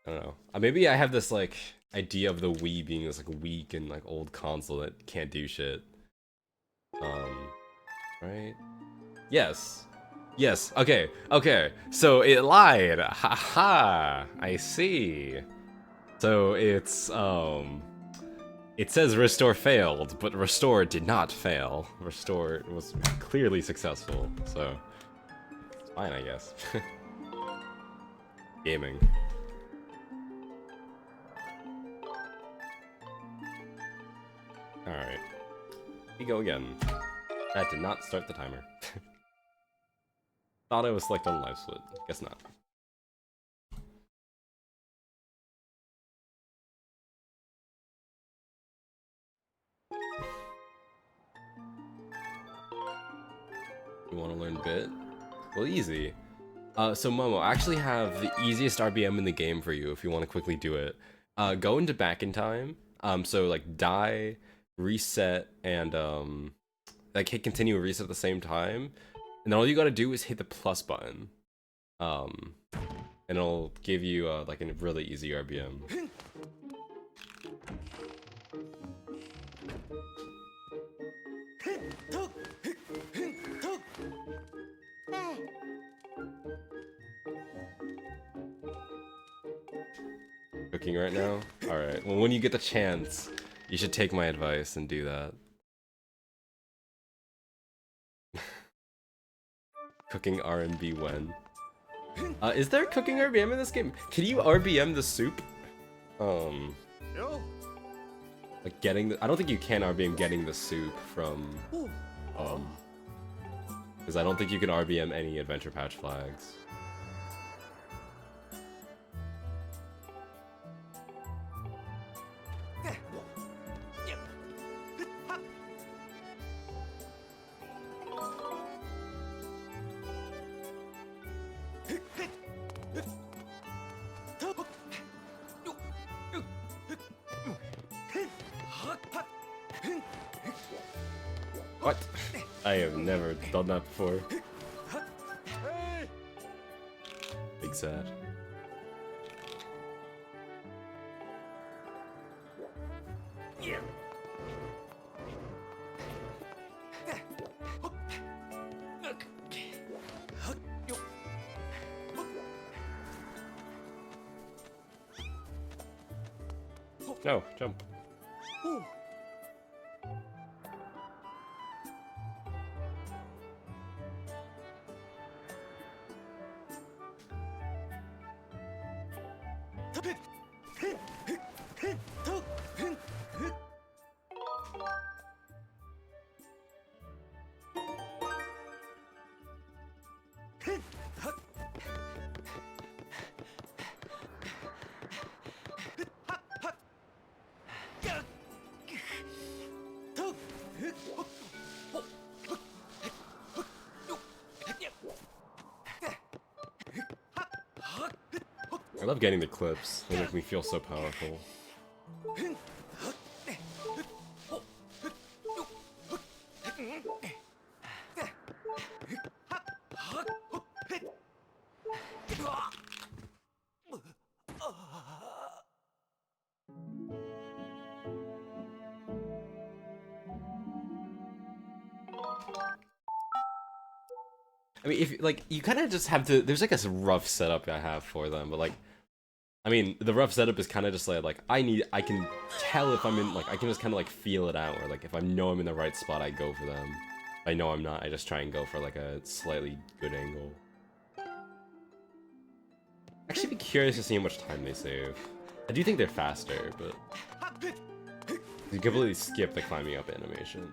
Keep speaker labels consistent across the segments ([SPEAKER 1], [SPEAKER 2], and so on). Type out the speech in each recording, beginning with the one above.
[SPEAKER 1] I don't know. Maybe I have this like idea of the Wii being this like weak and like old console that can't do shit. Right? Yes. Yes. Okay. Okay. So it lied. Ha ha. I see. So it says restore failed, but restore did not fail. Restore was clearly successful. So it's fine, I guess. Gaming. Alright. We go again. That did not start the timer. Thought I was selected on live split. Guess not. You want to learn bit? Well, easy. So Momo, I actually have the easiest RBM in the game for you if you want to quickly do it. Go into back in time. So like die, reset, and like hit continue and reset at the same time. And then all you gotta do is hit the plus button. And it'll give you like a really easy RBM. Cooking right now? Alright, well when you get the chance, you should take my advice and do that. Cooking R&B when? Is there cooking RBM in this game? Can you RBM the soup? Like getting the— I don't think you can RBM getting the soup from, because I don't think you can RBM any adventure patch flags. What? I have never done that before. Big sad. No, jump. I love getting the clips. They make me feel so powerful. I mean, if like you kind of just have to. There's like a rough setup I have for them, but like, I mean, the rough setup is kind of just like I can tell if I'm in, like I can just kind of like feel it out, or like if I know I'm in the right spot, I go for them. If I know I'm not, I just try and go for like a slightly good angle. Actually, be curious to see how much time they save. I do think they're faster, but you completely skip the climbing up animation.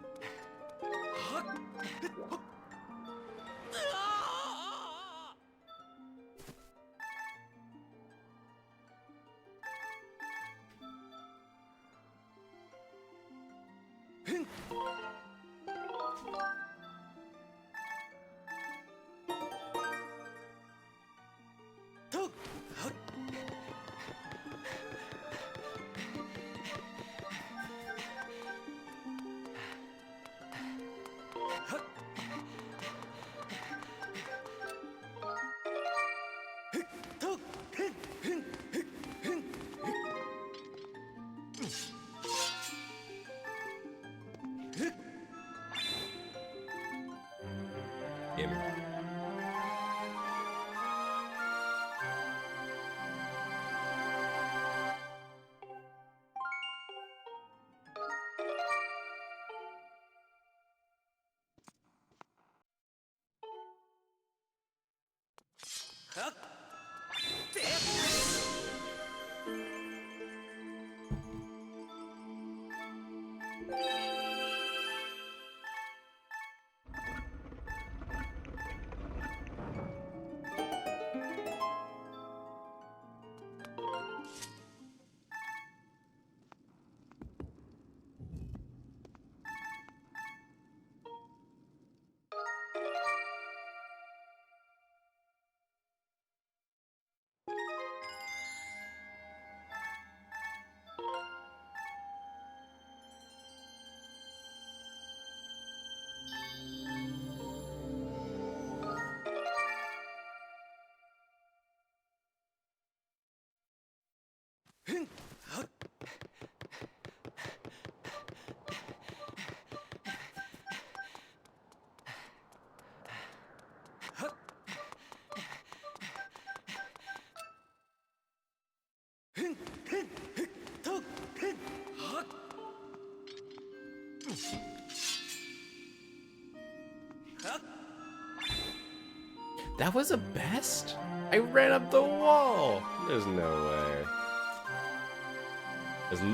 [SPEAKER 1] That was a best? I ran up the wall! There's no way.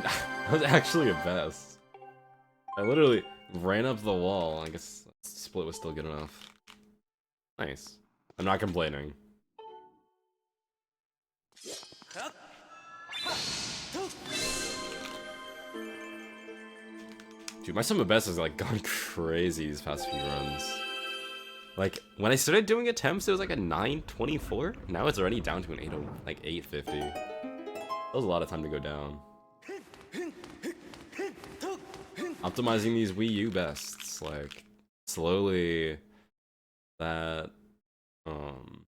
[SPEAKER 1] That was actually a best. I literally ran up the wall. I guess split was still good enough. Nice. I'm not complaining. Dude, my sum of best has like gone crazy these past few runs. Like, when I started doing attempts, it was like a 924. Now it's already down to an 850. That was a lot of time to go down. Optimizing these Wii U bests, like, slowly, that some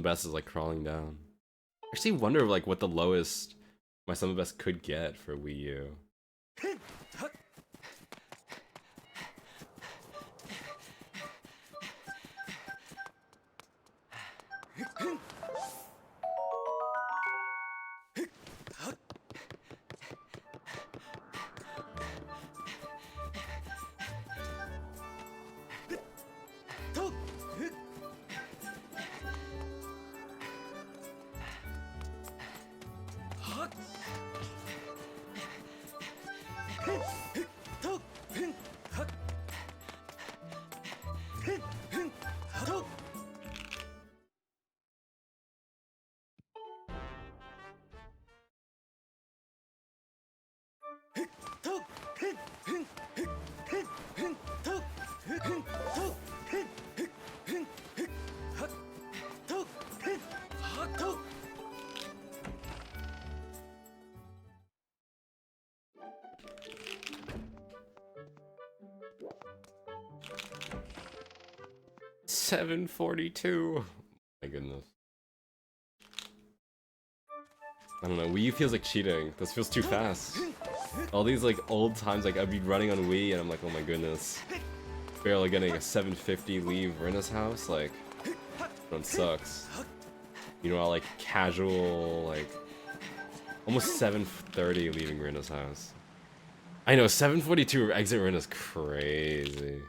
[SPEAKER 1] best is like crawling down. I actually wonder like what the lowest my sum of best could get for Wii U. $742. My goodness. I don't know, Wii U feels like cheating. This feels too fast. All these like old times, like I'd be running on Wii and I'm like, oh my goodness. Barely getting a 750 leave Rinna's house, like, that one sucks. You know, like casual, like, almost 7:30 leaving Rinna's house. I know, 7:42 exit Rinna's crazy.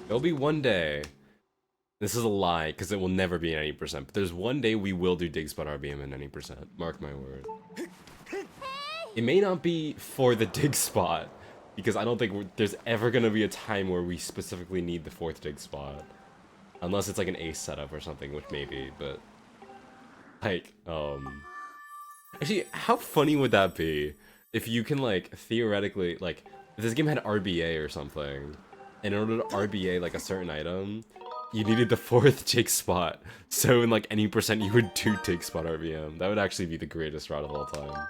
[SPEAKER 1] There'll be one day, this is a lie, because it will never be an 80%, but there's one day we will do Dig Spot RBM in 90%, mark my word. It may not be for the Dig Spot, because I don't think there's ever going to be a time where we specifically need the 4th Dig Spot. Unless it's like an ace setup or something, which maybe, but... Like, Actually, how funny would that be if you can, like, theoretically, like, if this game had RBA or something, and in order to RBA, like, a certain item, you needed the 4th Dig Spot, so in, like, any percent you would do Dig Spot RBM. That would actually be the greatest route of all time.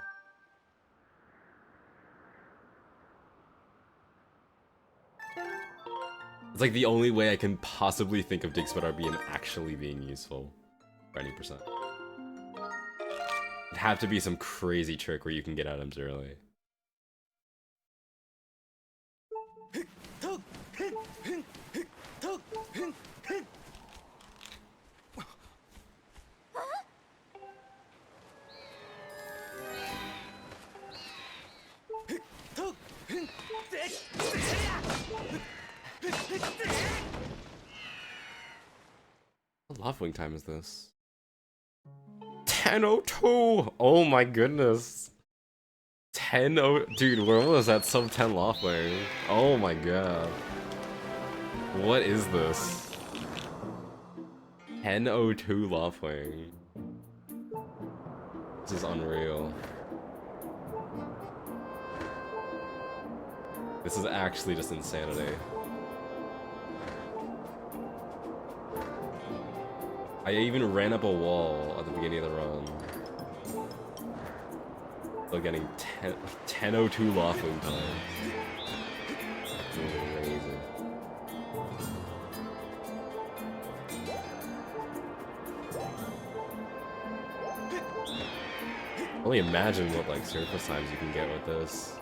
[SPEAKER 1] It's like the only way I can possibly think of dig spot RBM actually being useful for any percent. It'd have to be some crazy trick where you can get items early. What love wing time is this? 10:02! Oh my goodness. 10:0, dude, we're almost at sub 10 loft wing. Oh my god. What is this? 10:02 loft wing. This is unreal. This is actually just insanity. I even ran up a wall at the beginning of the run. Still getting 10:02 loft wing time. Crazy. Only imagine what like surface times you can get with this.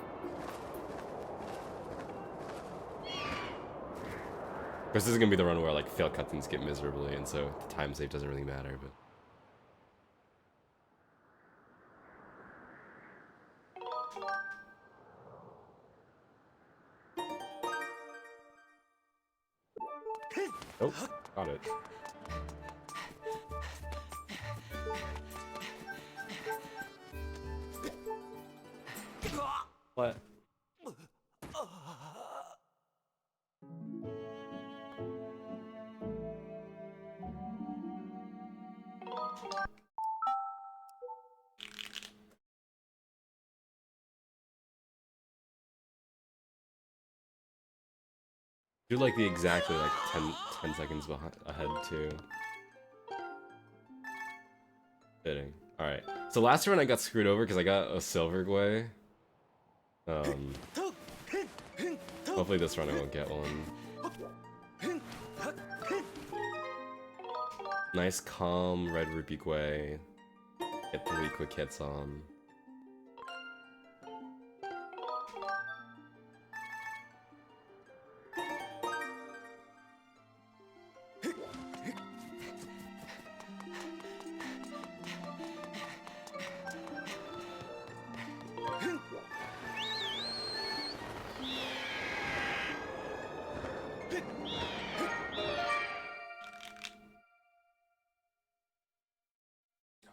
[SPEAKER 1] Of course, this is gonna be the run where like fail cutscenes get miserably, and so the time save doesn't really matter. But oh, got it. What? Do like the exactly like 10 seconds ahead too. Fitting. Alright. So last run I got screwed over because I got a silver Gwei. Hopefully this run I won't get one. Nice calm red rupee Gwei. Get 3 quick hits on.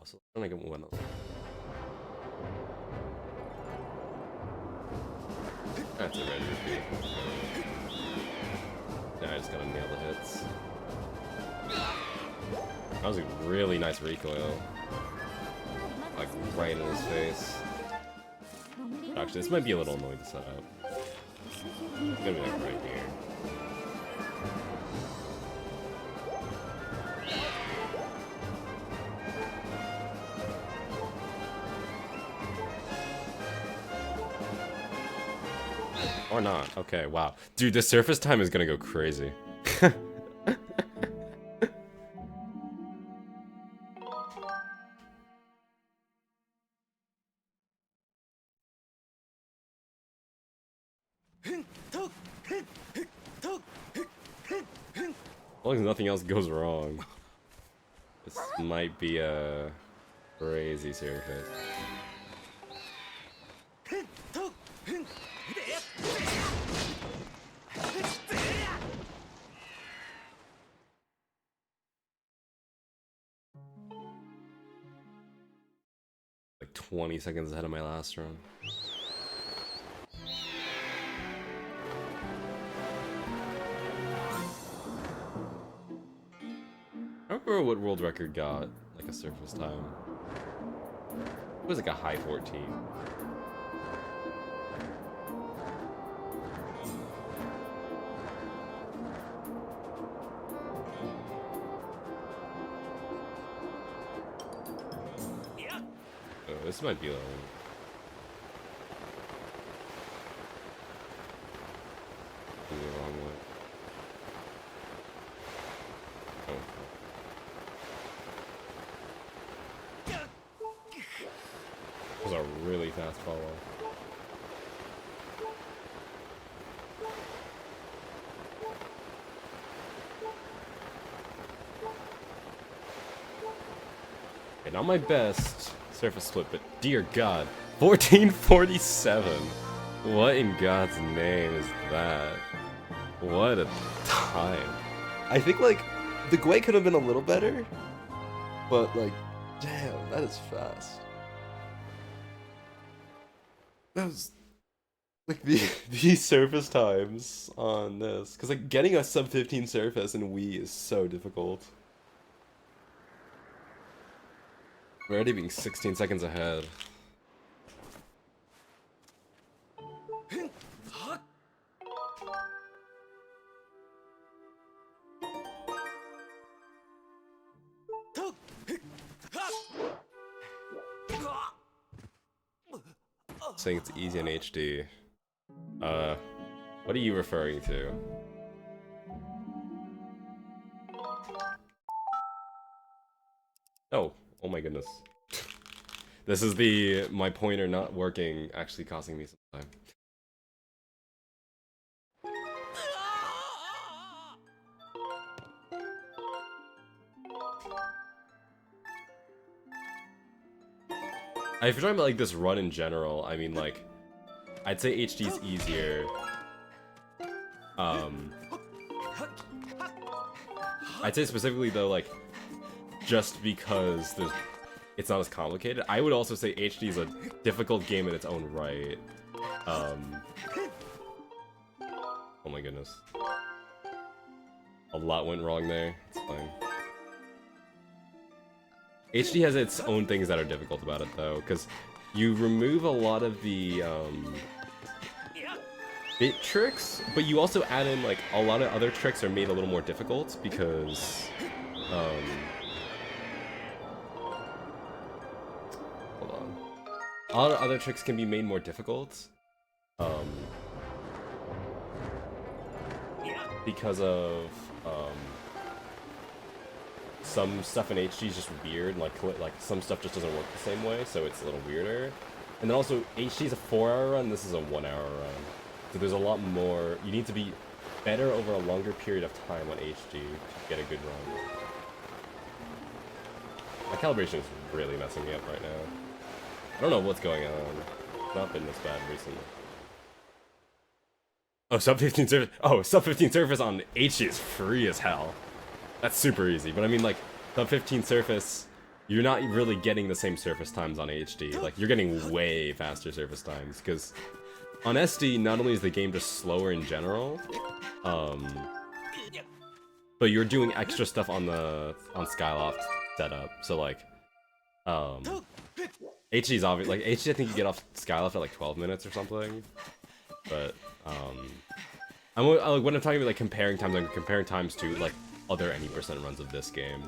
[SPEAKER 1] Also, I'm gonna get one else. That's a red rupee. Yeah, I just gotta nail the hits. That was a really nice recoil. Like, right in his face. Actually, this might be a little annoying to set up. It's gonna be like right here. Or not. Okay, wow. Dude, the surface time is gonna go crazy. As long as nothing else goes wrong. This might be a crazy surface. Like 20 seconds ahead of my last run. I don't remember what world record got, like a surface time. It was like a high 14. Oh, this might be low. The wrong way. That was a really fast follow. Okay, not my best surface split, but dear God, 1447. What in God's name is that? What a time. I think, like, the Gwei could have been a little better, but, like, damn, that is fast. That was, like, the surface times on this. Because, like, getting a sub 15 surface in Wii is so difficult. We're already being 16 seconds ahead. Saying it's easy in HD. What are you referring to? Oh my goodness. This is my pointer not working actually costing me some time. If you're talking about like this run in general, I mean like, I'd say HD's easier. I'd say specifically though, like, just because it's not as complicated. I would also say HD is a difficult game in its own right. Oh my goodness. A lot went wrong there. It's fine. HD has its own things that are difficult about it though, because you remove a lot of the bit tricks, but you also add in like a lot of other tricks are made a little more difficult because hold on. A lot of other tricks can be made more difficult because of some stuff in HD is just weird, like some stuff just doesn't work the same way, so it's a little weirder. And then also, HD is a 4-hour run, this is a 1-hour run. So there's a lot more, you need to be better over a longer period of time on HD to get a good run. My calibration is really messing me up right now. I don't know what's going on. It's not been this bad recently. Oh, sub 15 surface. Oh, sub 15 surface on HD is free as hell. That's super easy, but I mean, like, sub 15 surface, you're not really getting the same surface times on HD. Like, you're getting way faster surface times, because on SD, not only is the game just slower in general, but you're doing extra stuff on Skyloft setup. So, like, HD's obvious. Like, HD, I think you get off Skyloft at like 12 minutes or something. But, when I'm talking about like comparing times, I'm comparing times to like other any % runs of this game,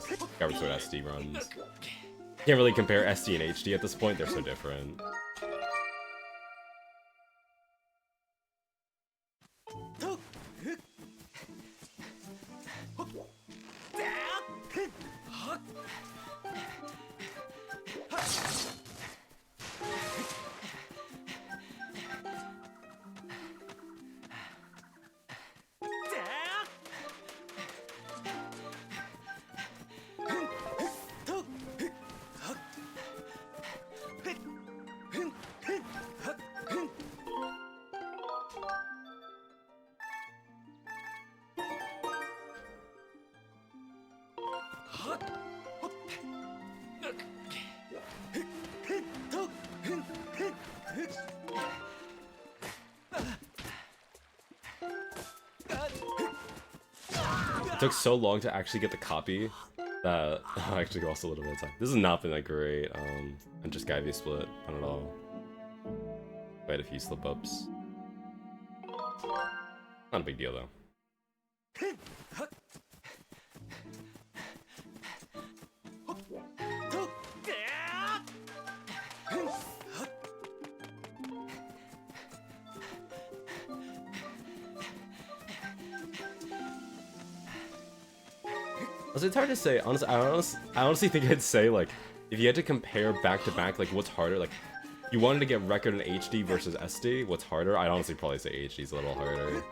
[SPEAKER 1] Skyward Sword SD runs. Can't really compare SD and HD at this point, they're so different. It took so long to actually get the copy that I actually lost a little bit of time. This has not been that great on just Skyview split, not at all. I had a few slip-ups. Not a big deal though. Also, it's hard to say. Honestly, I honestly think I'd say like if you had to compare back to back, like what's harder, like you wanted to get record in HD versus SD, what's harder? I'd honestly probably say HD's a little harder.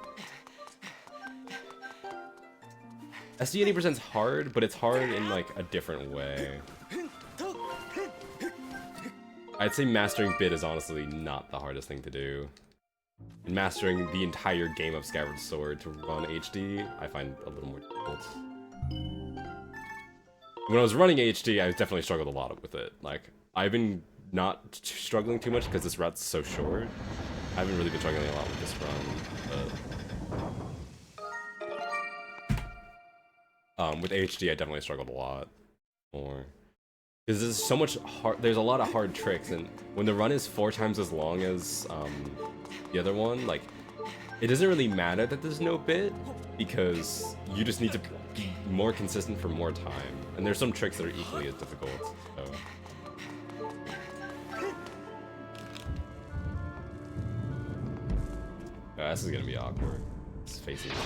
[SPEAKER 1] SD 80% is hard, but it's hard in like a different way. I'd say mastering bit is honestly not the hardest thing to do. And mastering the entire game of Skyward Sword to run HD, I find a little more difficult. When I was running HD, I definitely struggled a lot with it. Like, I've been not struggling too much because this route's so short. I haven't really been struggling a lot with this run, but... with HD, I definitely struggled a lot more. Because there's so much hard, there's a lot of hard tricks, and when the run is 4 times as long as the other one, like, it doesn't really matter that there's no bit, because you just need to be more consistent for more time. And there's some tricks that are equally as difficult, so. Oh, this is gonna be awkward. It's facing the way.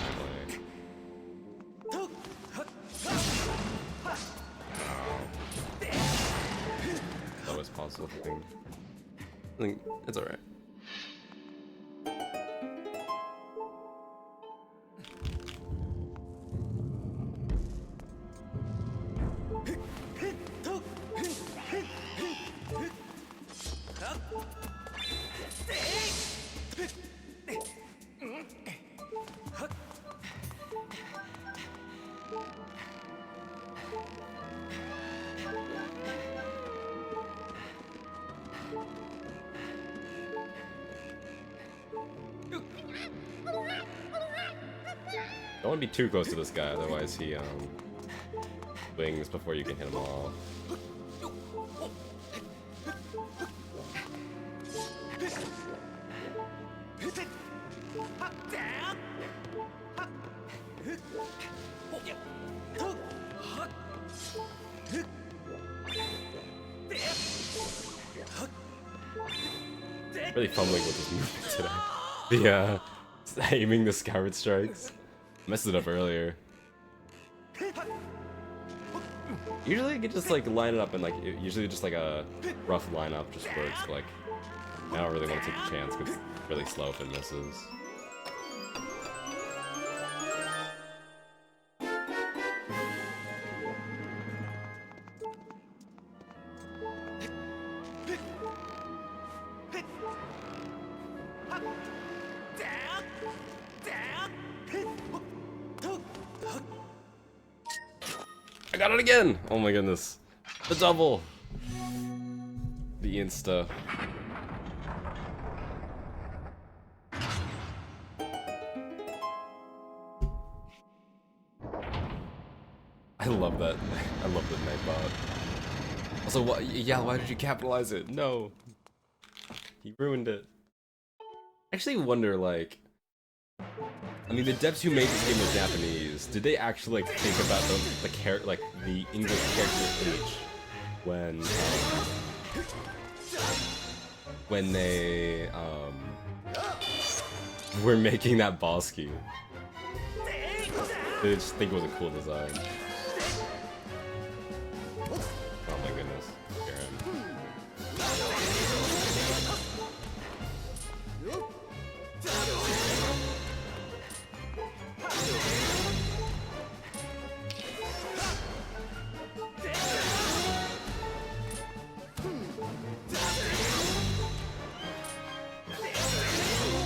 [SPEAKER 1] Lowest possible thing. I think it's alright. Don't want to be too close to this guy, otherwise he wings before you can hit him off. Really fumbling with this movement today. The aiming the Skyward strikes. Messed it up earlier. Usually I could just like line it up and like usually just like a rough lineup just works, but like I don't really want to take a chance because it's really slow if it misses. I got it again! Oh my goodness. The double! The insta. I love that. I love the Nightbot. Also, what? Yeah, why did you capitalize it? No. He ruined it. I actually wonder, like... I mean, the devs who made this game were Japanese. Did they actually like think about the English character speech when they were making that boss key? They just think it was a cool design. Oh my goodness, scare him.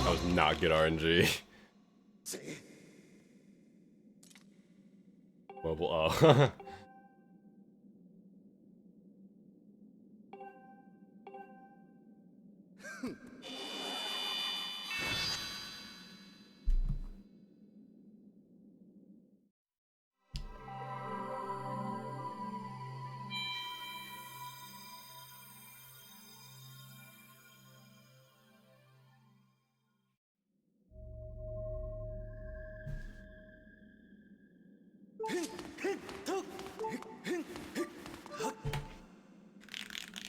[SPEAKER 1] That was not good RNG. Mobile, oh.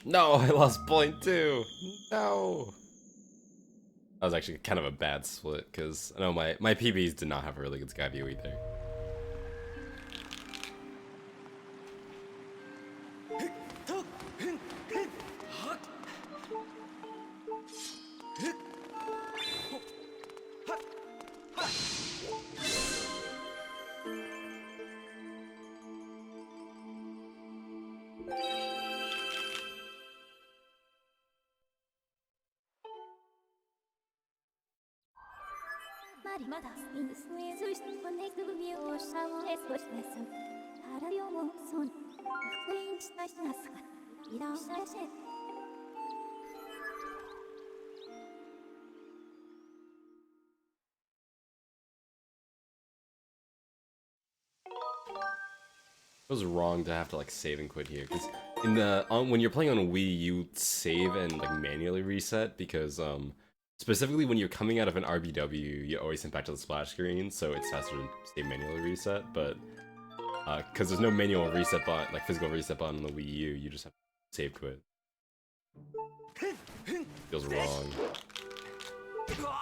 [SPEAKER 1] No, I lost point 2. No. That was actually kind of a bad split because I know my PBs did not have a really good Skyview either. It was wrong to have to like save and quit here, because in the when you're playing on Wii, you save and like manually reset, because specifically when you're coming out of an RBW, you always send back to the splash screen, so it's faster to stay manually reset. But because there's no manual reset button, like physical reset button on the Wii U, you just have to save quit. Feels wrong.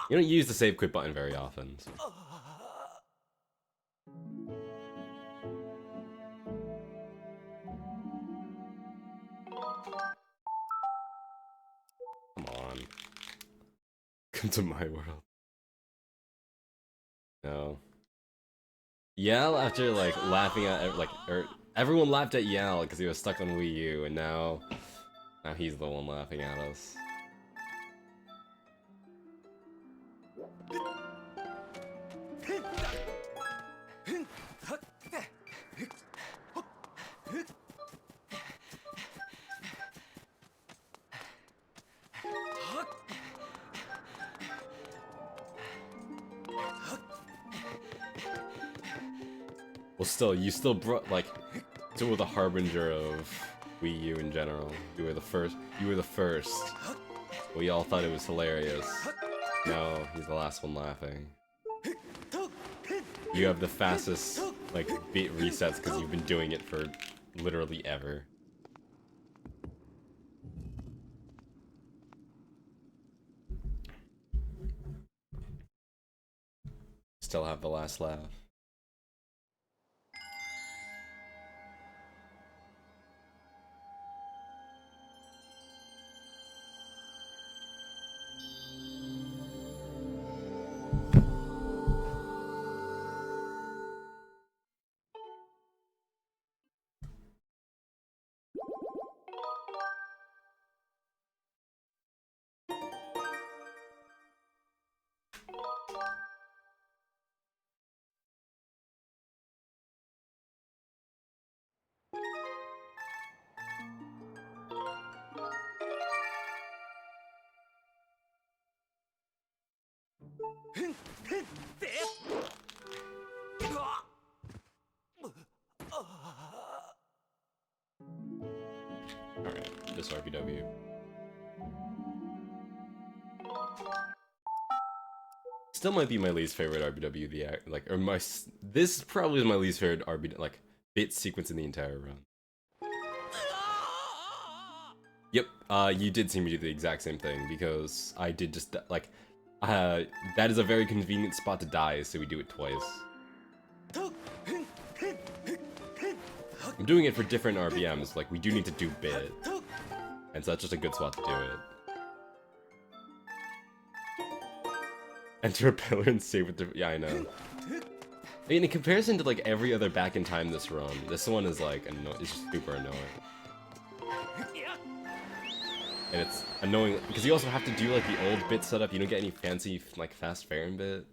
[SPEAKER 1] You don't use the save quit button very often. So. Come on. Come to my world. No. Yell after like laughing at everyone laughed at Yell because he was stuck on Wii U, and now he's the one laughing at us. Well, still, you still brought, like, still were the harbinger of Wii U in general. You were the first. We all thought it was hilarious. No, he's the last one laughing. You have the fastest, like, beat resets because you've been doing it for literally ever. Still have the last laugh. Alright, this RBW. Still might be my least favorite RBW, this probably is my least favorite RBW, bit sequence in the entire run. Yep, you did see me do the exact same thing, because I did just, that is a very convenient spot to die, so we do it twice. I'm doing it for different RBMs, we do need to do bit, and so that's just a good spot to do it. Enter a pillar and save with the... Yeah, I know. I mean, in comparison to, every other back in time this run, this one is, it's just super annoying. And it's annoying, because you also have to do, the old bit setup. You don't get any fancy, fast fair bit.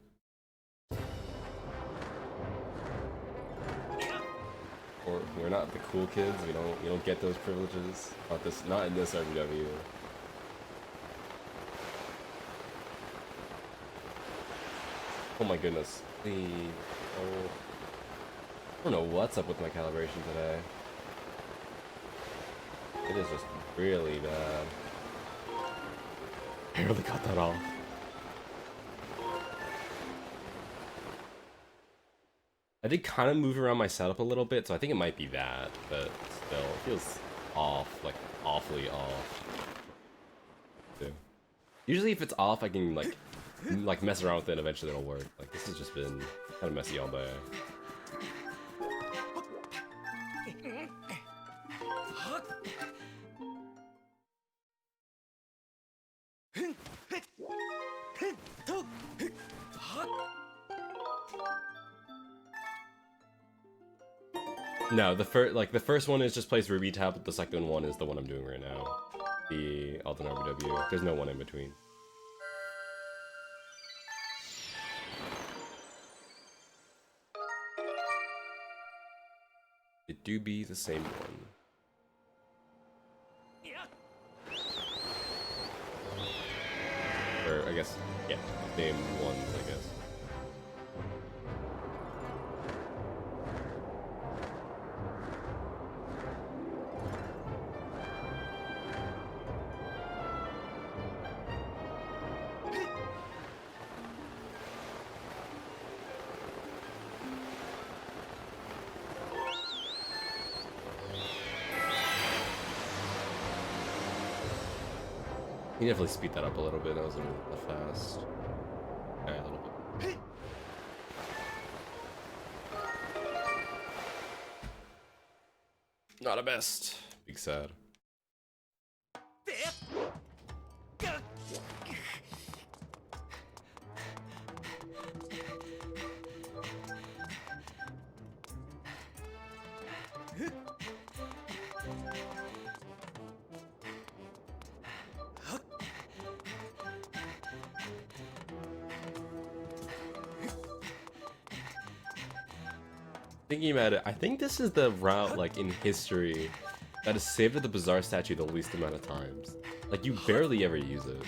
[SPEAKER 1] Or we're not the cool kids. We don't get those privileges. Not in this RBW. Oh my goodness. Please. Oh. I don't know what's up with my calibration today. It is just really bad. I really got that off. I did kind of move around my setup a little bit, so I think it might be that, but still, it feels off, awfully off. Too. Usually if it's off, I can, mess around with it, and eventually it'll work. This has just been kind of messy all day. No, the first one is just plays Ruby Tablet. The second one is the one I'm doing right now, the alternate RBW. There's no one in between. It do be the same one. Or I guess, yeah, same ones, I guess. You can definitely speed that up a little bit. That was a little bit fast. Okay, a little bit. Not a best. Big sad. Thinking about it, I think this is the route, like, in history that is saved at the Bazaar statue the least amount of times. Like, you barely ever use it.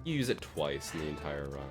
[SPEAKER 1] You use it twice in the entire run.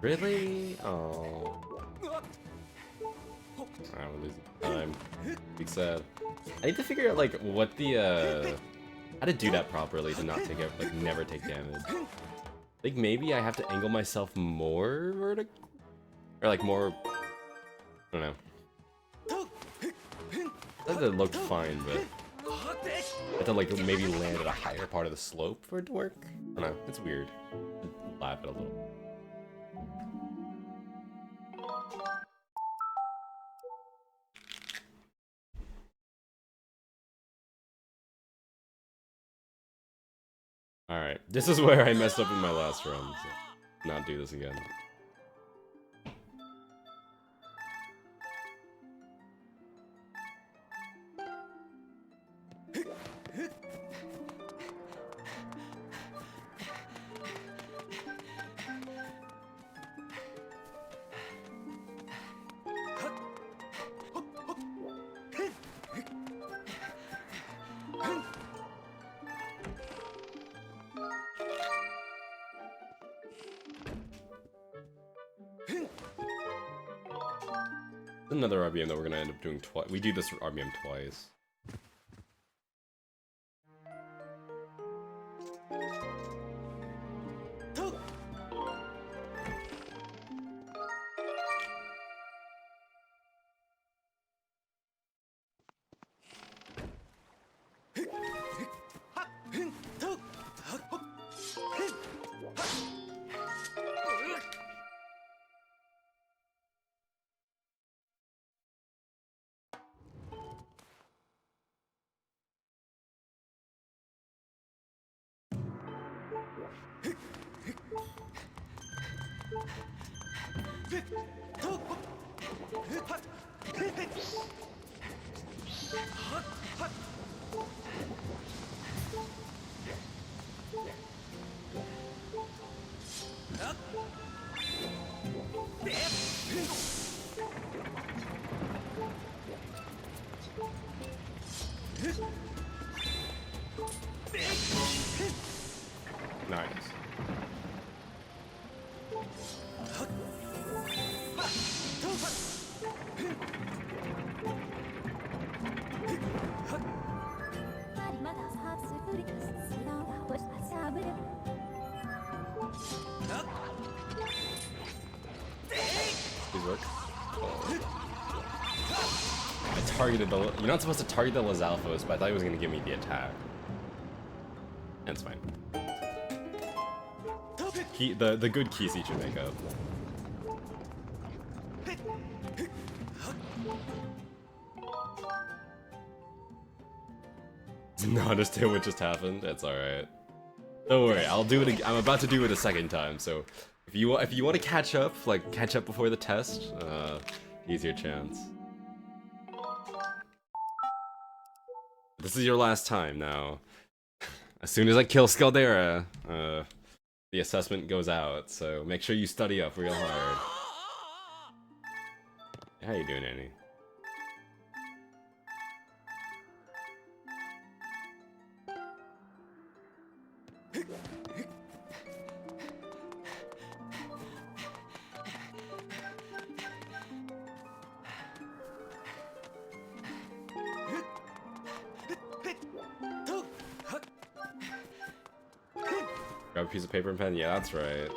[SPEAKER 1] Really? Oh. I'm losing time. Be sad. I need to figure out, like, what the, how to do that properly to not take it, like, never take damage. I think maybe I have to angle myself more vertical? Or, like, more... I don't know. I thought that looked fine, but... I have to, like, maybe land at a higher part of the slope for it to work? I don't know. It's weird. I'd laugh at it a little. Alright, this is where I messed up in my last run, so not do this again. Another RBM that we're gonna end up doing twice. We do this RBM twice. Nice. Please work. Oh. I targeted the... You're not supposed to target the Lizalfos, but I thought he was going to give me the attack. And it's fine. The good keys he should make up. Not understand what just happened. That's alright. Don't worry, I'll do it. I'm about to do it a second time, so if you want to catch up, like catch up before the test, here's your chance. This is your last time now. As soon as I kill Scaldera, the assessment goes out, so make sure you study up real hard. How you doing, Annie? Grab a piece of paper and pen? Yeah, that's right.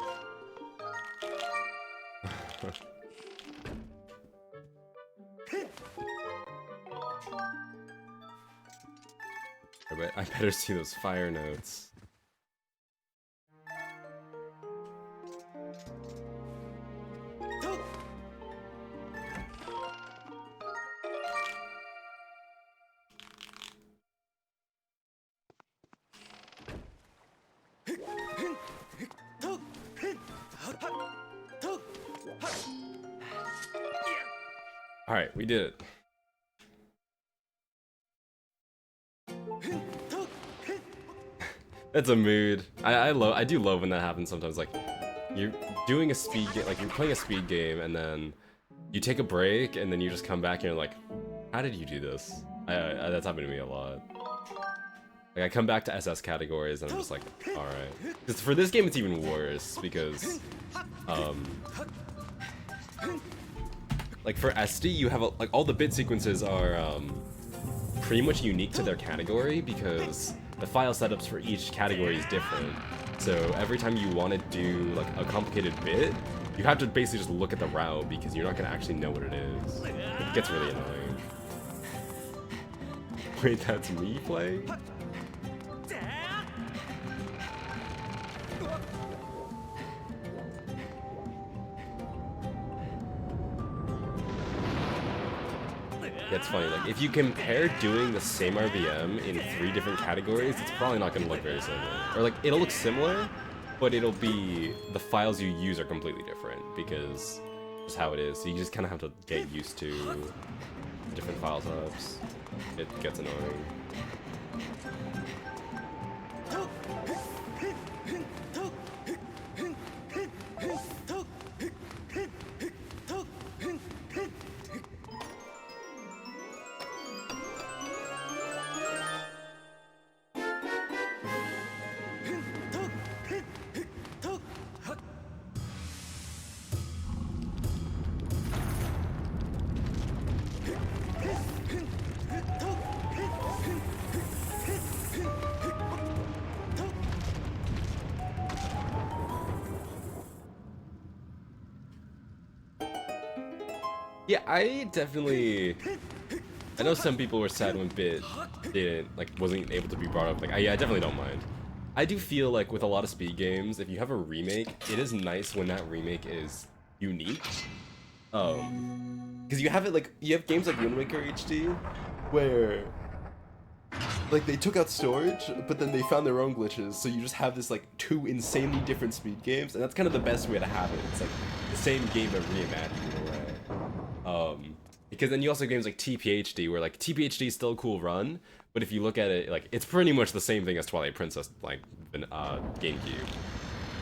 [SPEAKER 1] I better see those fire notes. Alright, we did it. That's a mood. I do love when that happens sometimes. Like, you're doing a speed game, like you're playing a speed game, and then you take a break, and then you just come back and you're like, how did you do this? That's happened to me a lot. Like, I come back to SS categories, and I'm just like, alright. Because for this game, it's even worse, because, like for SD, you have like all the bit sequences are pretty much unique to their category because the file setups for each category is different. So every time you want to do like a complicated bit, you have to basically just look at the route because you're not gonna actually know what it is. It gets really annoying. Wait, that's me playing? It's funny, like, if you compare doing the same RVM in 3 different categories, it's probably not going to look very similar. Or, like, it'll look similar, but it'll be... the files you use are completely different, because that's how it is. So you just kind of have to get used to different file types. It gets annoying. Yeah, I definitely... I know some people were sad when Bit didn't, like, wasn't able to be brought up. Like, yeah, I definitely don't mind. I do feel like with a lot of speed games, if you have a remake, it is nice when that remake is unique. Because you have it, like, you have games like Wind Waker HD, where... like, they took out storage, but then they found their own glitches, so you just have this, like, 2 insanely different speed games, and that's kind of the best way to have it. It's, like, the same game but reimagined in a way. Because then you also have games like TPHD, where, like, TPHD is still a cool run, but if you look at it, like, it's pretty much the same thing as Twilight Princess, like, GameCube.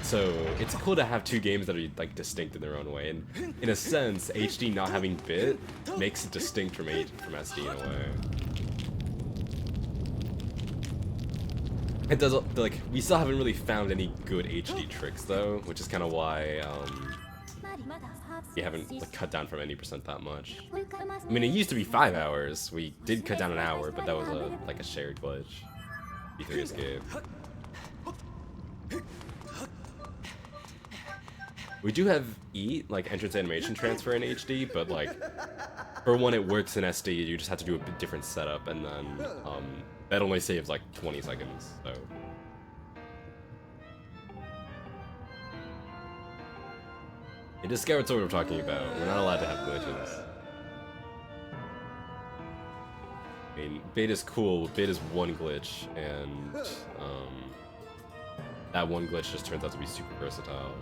[SPEAKER 1] So, it's cool to have 2 games that are, like, distinct in their own way, and in a sense, HD not having bit makes it distinct from SD in a way. It does, like, we still haven't really found any good HD tricks, though, which is kind of why, we haven't, like, cut down from 80% that much. I mean, it used to be 5 hours. We did cut down an hour, but that was like a shared glitch. B3 escape. We do have EAT, like entrance animation transfer in HD, but like for when it works in SD, you just have to do a bit different setup, and then that only saves like 20 seconds. So. It is Skyward Sword we're talking about. We're not allowed to have glitches. I mean, bait is cool. Bait is one glitch, and that one glitch just turns out to be super versatile.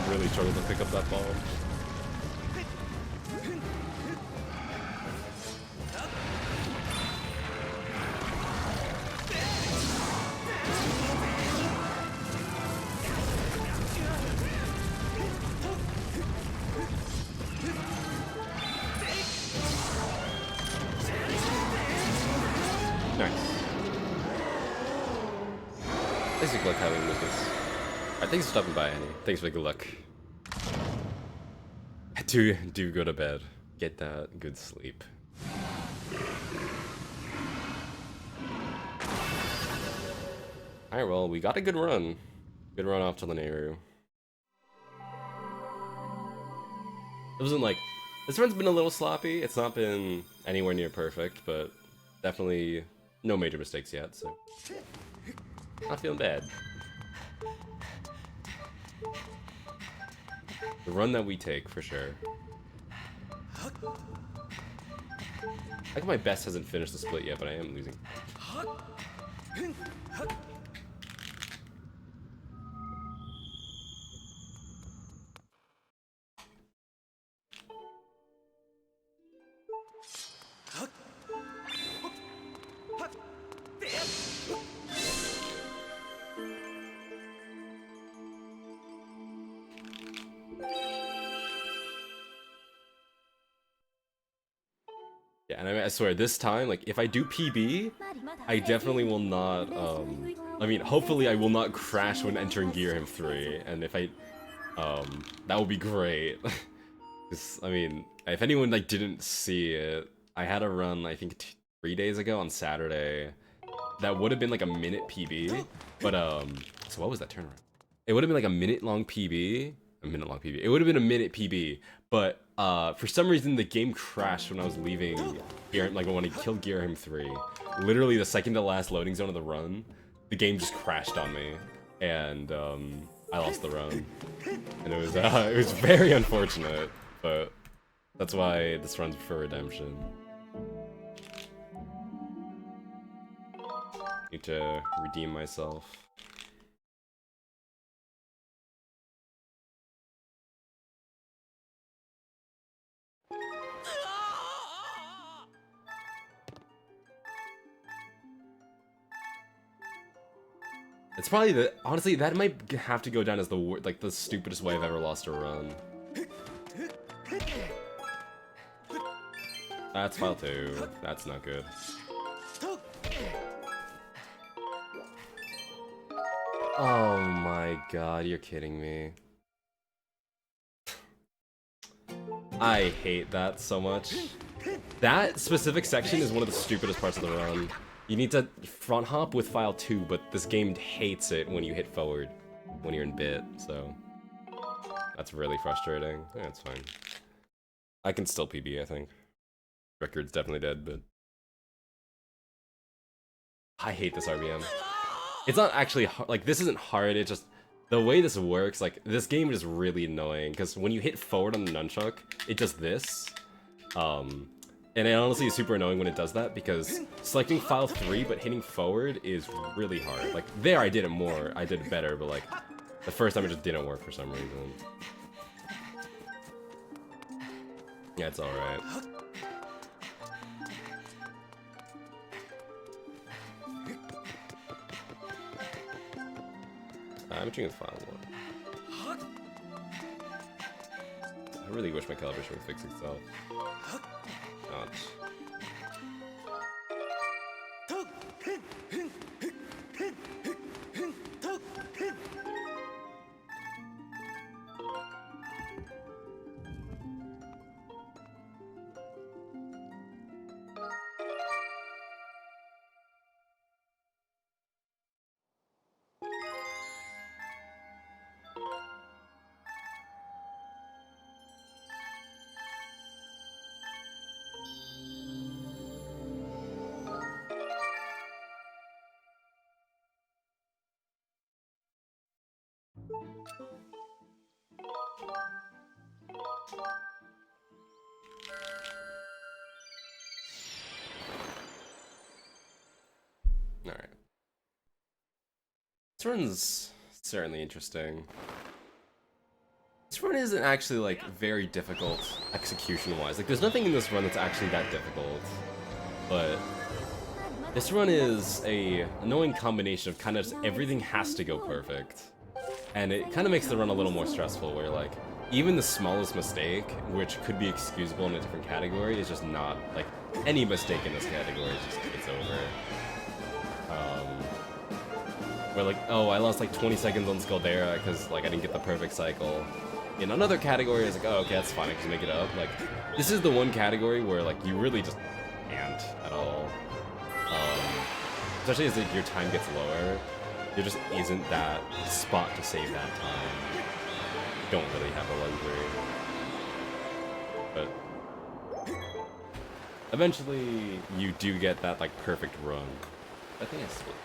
[SPEAKER 1] Really struggled to pick up that ball. Nice. Thanks for good luck having Lucas. Alright, thanks for stopping by, Annie. Thanks for the good luck. Do go to bed. Get that good sleep. Alright, well, we got a good run. Good run off to the Nehru. It wasn't like... This run's been a little sloppy. It's not been anywhere near perfect, but definitely no major mistakes yet, so... Not feeling bad. The run that we take, for sure. I think my best hasn't finished the split yet, but I am losing. Yeah, and I swear, this time, like, if I do PB, I definitely will not, I mean, hopefully I will not crash when entering Gear Him 3, and if I, that would be great. Because, I mean, if anyone, like, didn't see it, I had a run, I think, 3 days ago on Saturday, that would have been, like, a minute PB, but, so what was that turnaround? It would have been, like, a minute-long PB, it would have been a minute PB, but, for some reason the game crashed when I was leaving, like when I killed Gear Him 3. Literally the second to last loading zone of the run, the game just crashed on me, and, I lost the run. And it was very unfortunate, but that's why this run's for redemption. Need to redeem myself. It's probably the, honestly, that might have to go down as the, like, the stupidest way I've ever lost a run. That's file 2. That's not good. Oh my god, you're kidding me. I hate that so much. That specific section is one of the stupidest parts of the run. You need to front hop with file 2, but this game hates it when you hit forward when you're in bit, so that's really frustrating. Yeah, it's fine. I can still PB, I think. Record's definitely dead, but I hate this RBM. It's not actually hard, like, this isn't hard, it's just the way this works, like, this game is really annoying, because when you hit forward on the nunchuck, it does this. And it honestly is super annoying when it does that, because selecting file 3 but hitting forward is really hard. Like, there I did it more, I did it better, but like, the first time it just didn't work for some reason. Yeah, it's alright. I'm choosing the final one. I really wish my calibration would fix itself. Not. Alright. This run's certainly interesting. This run isn't actually, like, very difficult execution-wise. Like, there's nothing in this run that's actually that difficult. But this run is a annoying combination of kind of just everything has to go perfect. And it kind of makes the run a little more stressful, where, like, even the smallest mistake, which could be excusable in a different category, is just not, like, any mistake in this category is just, it's over. Where like, oh, I lost like 20 seconds on Scaldera because like I didn't get the perfect cycle. In another category, it's like, oh, okay, that's fine, I can make it up. Like, this is the one category where like you really just can't at all. Especially as like, your time gets lower, there just isn't that spot to save that time. You don't really have the luxury. But eventually, you do get that like perfect run. I think I split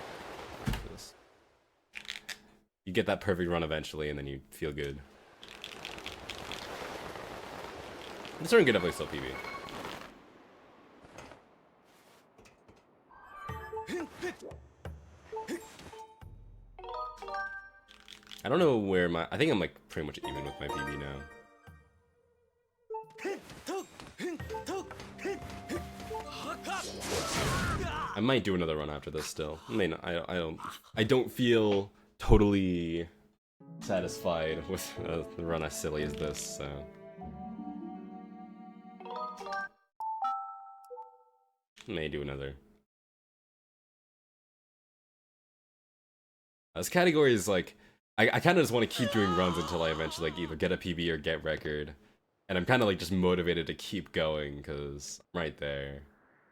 [SPEAKER 1] this. You get that perfect run eventually, and then you feel good. This run could definitely still PB. I don't know where my... I think I'm like pretty much even with my PB now. I might do another run after this still. I mean, I don't feel totally satisfied with the run as silly as this, so... May do another. This category is like... I kind of just want to keep doing runs until I eventually like either get a PB or get record. And I'm kind of like just motivated to keep going, because I'm right there.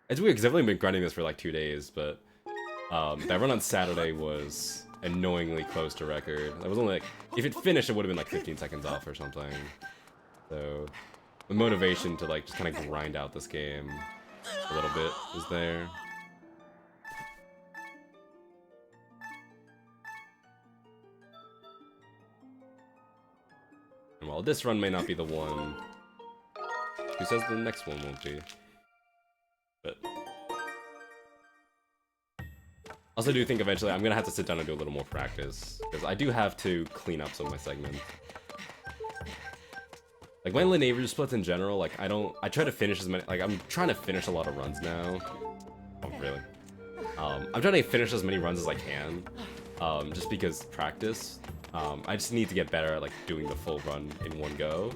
[SPEAKER 1] It's weird, because I've only been grinding this for like 2 days, but... that run on Saturday was annoyingly close to record. I was only like... If it finished, it would have been like 15 seconds off or something. So... The motivation to like just kind of grind out this game a little bit is there. And while this run may not be the one, who says the next one won't be? But... Also do think eventually I'm gonna have to sit down and do a little more practice, because I do have to clean up some of my segments. Like my lane average splits in general, like I try to finish as many, like I'm trying to finish a lot of runs now. Oh, really? I'm trying to finish as many runs as I can, just because practice. I just need to get better at like doing the full run in one go.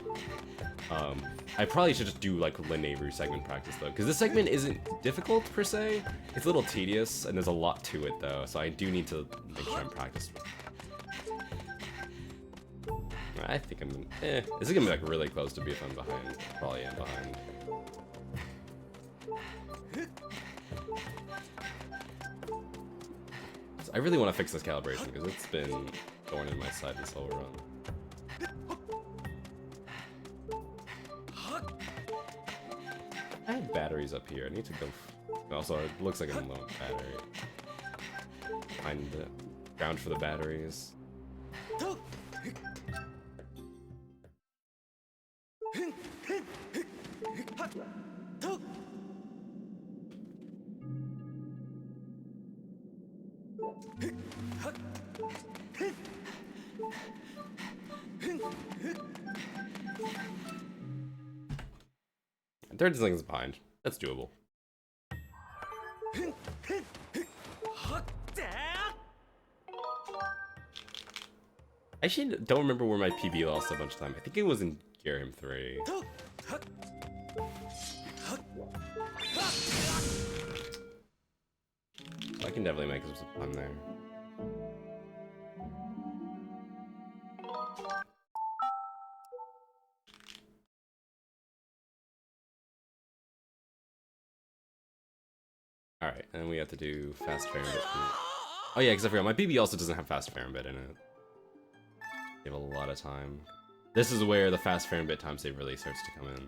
[SPEAKER 1] I probably should just do like lane Avery segment practice though, because this segment isn't difficult per se. It's a little tedious, and there's a lot to it though, so I do need to make sure I'm practiced. I think I'm gonna, this is gonna be like really close to be if I'm behind. Probably am behind. So I really want to fix this calibration because it's been going in my side this whole run. I have batteries up here. I need to go. Also, it looks like I'm low on battery. Find the ground for the batteries. And 30 seconds behind. That's doable. Actually, don't remember where my PB lost a bunch of time. I think it was in Garham 3. I can definitely make some fun there. Alright, and we have to do fast fair and bit. Oh yeah, because I forgot, my PB also doesn't have fast fair and bit in it. You have a lot of time. This is where the fast fair and bit time save really starts to come in.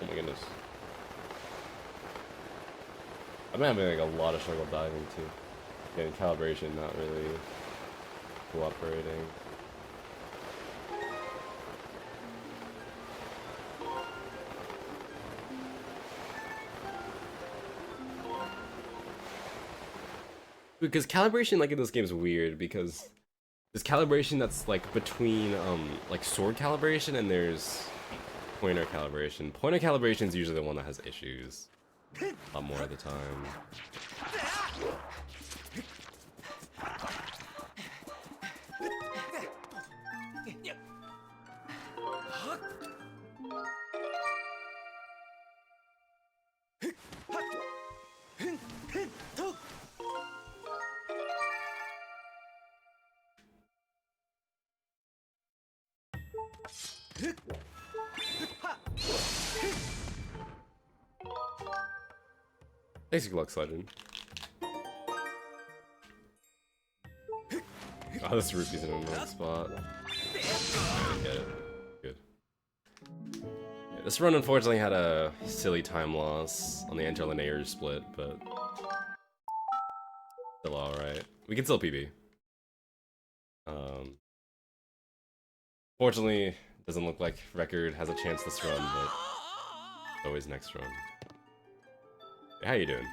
[SPEAKER 1] Oh my goodness. I'm having like a lot of struggle diving too. Getting calibration not really cooperating. Because calibration like in this game is weird because there's calibration that's like between like sword calibration and there's pointer calibration. Pointer calibration is usually the one that has issues a lot more of the time. Basic Lux Legend. Oh, this rupee's in a nice spot. I get it. Good. Yeah, this run unfortunately had a silly time loss on the interlinear split, but still alright. We can still PB. Fortunately, doesn't look like Record has a chance this run, but always next run. Hey, how you doing?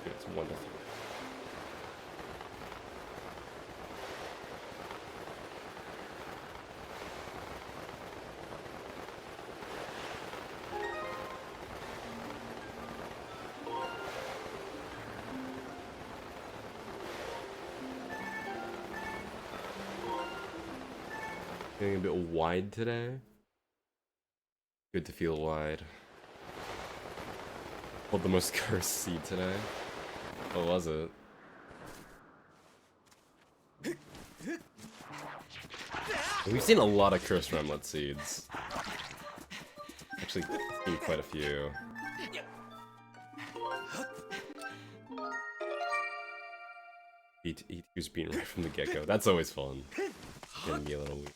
[SPEAKER 1] It's wonderful. Getting a bit wide today. Good to feel wide. Pulled the most cursed seed today. What was it? We've seen a lot of cursed remlet seeds. Actually, seen quite a few. E2's being right from the get-go. That's always fun. Gonna be a little weak.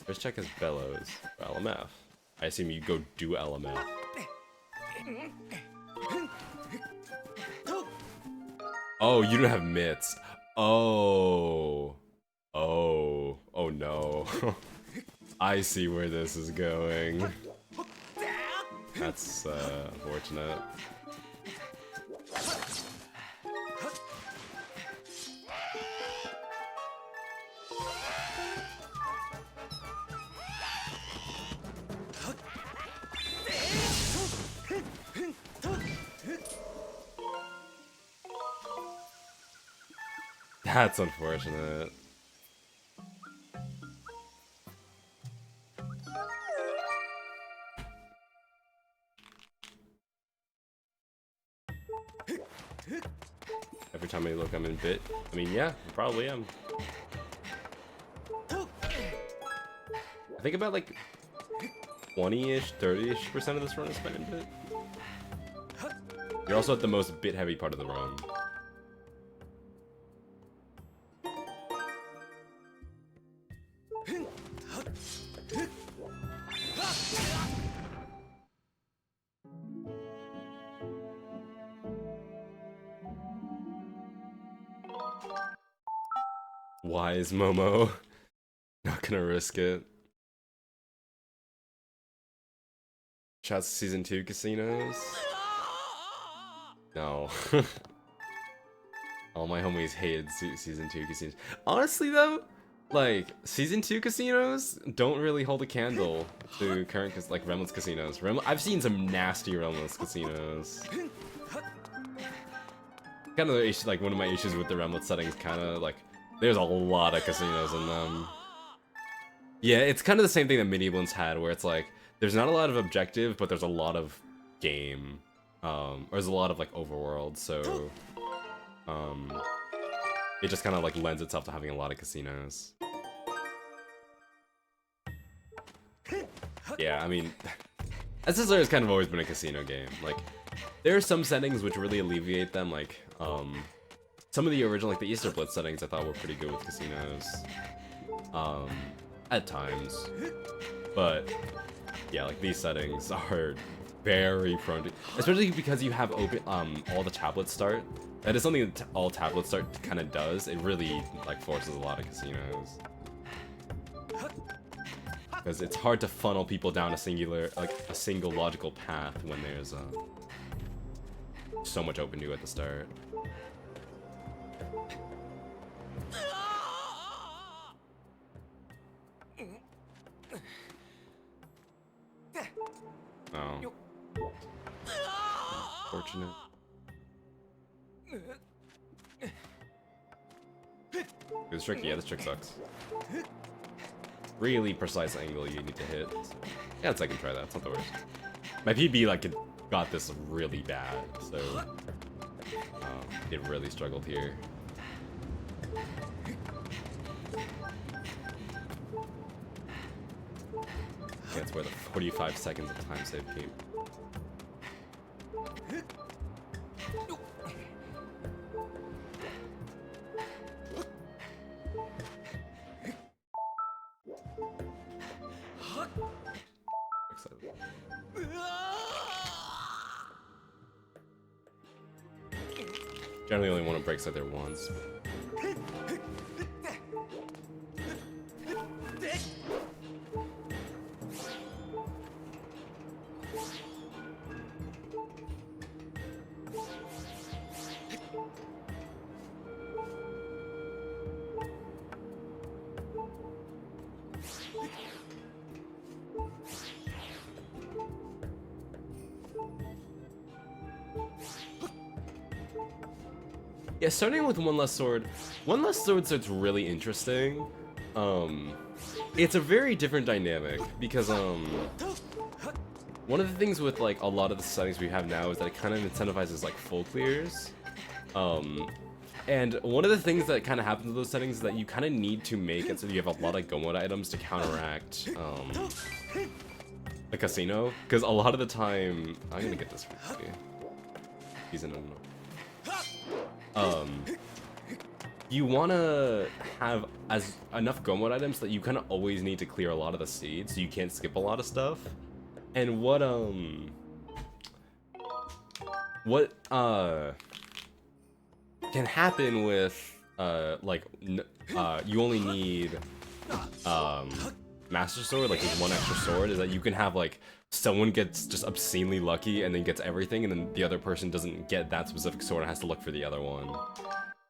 [SPEAKER 1] Let's check his bellows for LMF. I assume you go do LMF. Oh, you don't have mitts. Oh. Oh. Oh no. I see where this is going. That's unfortunate. That's unfortunate. Every time I look, I'm in bit. I mean, yeah, I probably am. I think about like 20-ish, 30-ish% of this run is spent in bit. You're also at the most bit-heavy part of the run. Wise Momo. Not gonna risk it. Shouts to Season 2 casinos. No. All my homies hated Season 2 casinos. Honestly though, like, Season 2 casinos don't really hold a candle to current, like, Remless casinos. I've seen some nasty Remless casinos. Kind of, like, one of my issues with the Remless settings, kind of, like, there's a lot of casinos in them. Yeah, it's kind of the same thing that Mini-Blins had, where it's like, there's not a lot of objective, but there's a lot of game. Or there's a lot of, like, overworld, so... it just kind of, like, lends itself to having a lot of casinos. Yeah, I mean... SSR has kind of always been a casino game. Like, there are some settings which really alleviate them, like, some of the original, like, the Easter Blitz settings I thought were pretty good with casinos. At times. But, yeah, like, these settings are very prone to... Especially because you have open, all the tablet start. That is something that all tablet start kind of does. It really, like, forces a lot of casinos. Because it's hard to funnel people down a single logical path when there's, so much open to at the start. Oh. Fortunate. This trick, yeah, this trick sucks. Really precise angle you need to hit. Yeah, I can try that, it's not the worst. My PB, like, it got this really bad, so... it really struggled here. That's where the 45 seconds of time save came. Generally only want to break set there once. Yeah, starting with One Less Sword. One Less Sword starts really interesting. It's a very different dynamic because one of the things with like a lot of the settings we have now is that it kind of incentivizes like full clears. And one of the things that kind of happens with those settings is that you kind of need to make it so you have a lot of go mode items to counteract the casino. Because a lot of the time, I'm gonna get this for you. He's in you want to have enough go mode items that you kind of always need to clear a lot of the seeds, so you can't skip a lot of stuff. And what can happen with you only need Master Sword, like there's one extra sword, is that you can have like someone gets just obscenely lucky and then gets everything, and then the other person doesn't get that specific sword and has to look for the other one.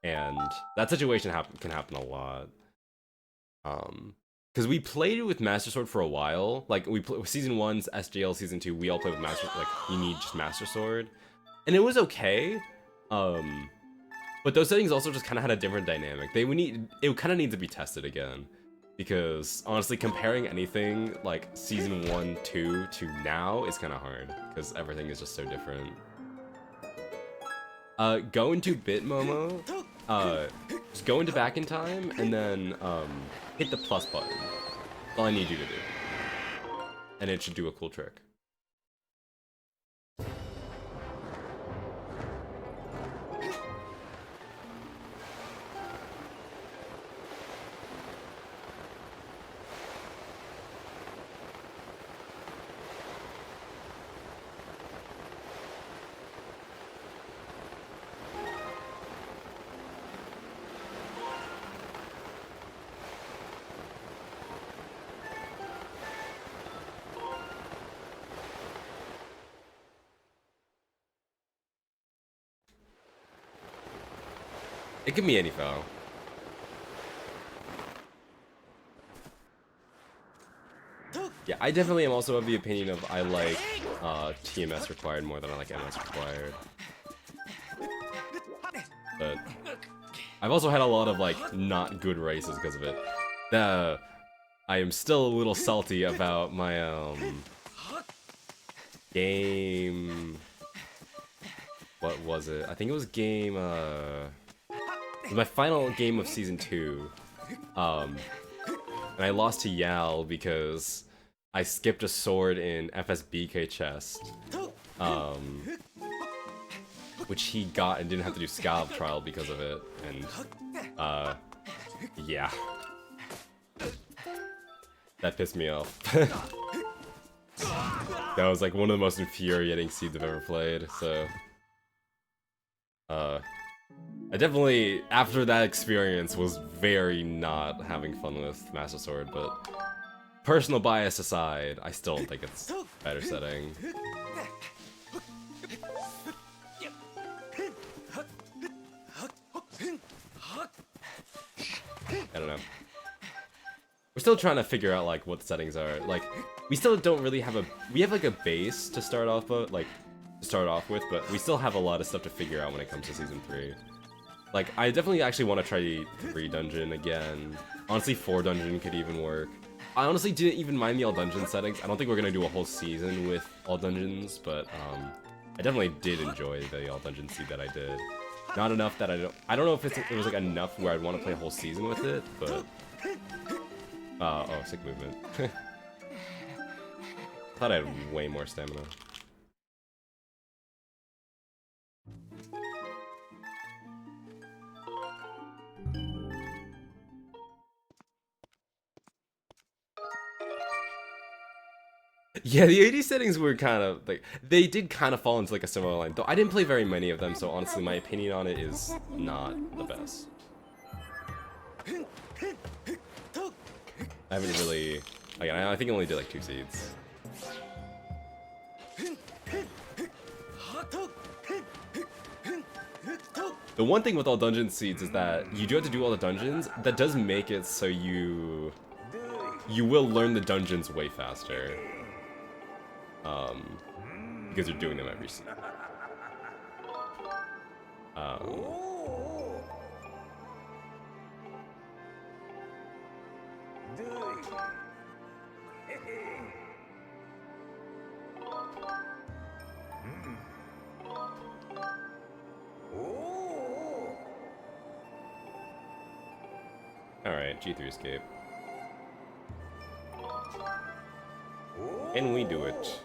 [SPEAKER 1] And that situation can happen a lot. Because we played with Master Sword for a while. Like season 1's SJL, season 2, we all played with Master. Like you need just Master Sword, and it was okay. But those settings also just kind of had a different dynamic. It kind of needs to be tested again. Because, honestly, comparing anything, like, Season 1, 2 to now is kind of hard. Because everything is just so different. Go into Bit Momo, just go into Back in Time, and then, hit the plus button. That's all I need you to do. And it should do a cool trick. It could be any foul. Yeah, I definitely am also of the opinion of I like TMS required more than I like MS required. But I've also had a lot of like not good races because of it. I am still a little salty about my game. What was it? I think it was game it was my final game of season 2. And I lost to Yal because I skipped a sword in FSBK chest. Which he got and didn't have to do Scalp trial because of it. And yeah. That pissed me off. That was like one of the most infuriating seeds I've ever played, so I definitely, after that experience, was very not having fun with Master Sword, but personal bias aside, I still don't think it's a better setting. I don't know. We're still trying to figure out, like, what the settings are. Like, we still don't really have we have, like, a base to start off with, but we still have a lot of stuff to figure out when it comes to Season 3. Like, I definitely actually want to try 3 dungeon again. Honestly, 4 dungeon could even work. I honestly didn't even mind the all dungeon settings. I don't think we're gonna do a whole season with all dungeons, but I definitely did enjoy the all dungeon seed that I did. Not enough that I don't know if it was like enough where I'd want to play a whole season with it, but oh, sick movement. Thought I had way more stamina. Yeah, the AD settings were kind of, like, they did kind of fall into, like, a similar line. Though I didn't play very many of them, so honestly, my opinion on it is not the best. I haven't really, like, I think I only did, like, 2 seeds. The one thing with all dungeon seeds is that you do have to do all the dungeons. That does make it so you will learn the dungeons way faster. Because you're doing them every seed. Alright, G3 escape. And we do it.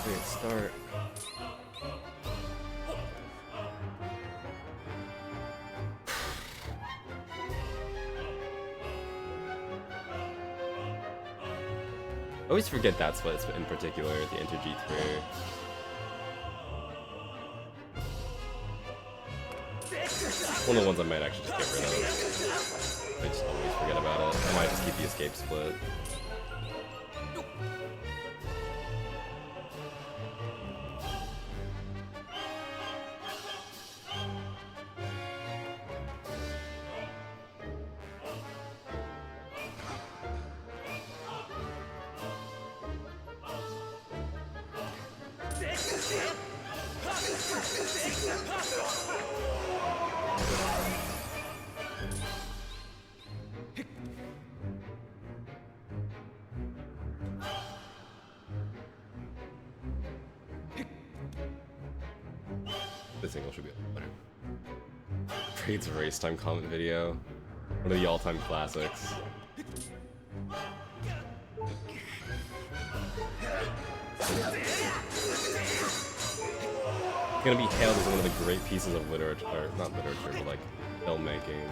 [SPEAKER 1] Great start. I always forget that split in particular, the Enter G3. One of the ones I might actually just get rid of. I just always forget about it. I might just keep the escape split. hopefully single should be better. Trades race time comment video. One of the all-time classics. It's gonna be hailed as one of the great pieces of literature, or not literature, but like filmmaking.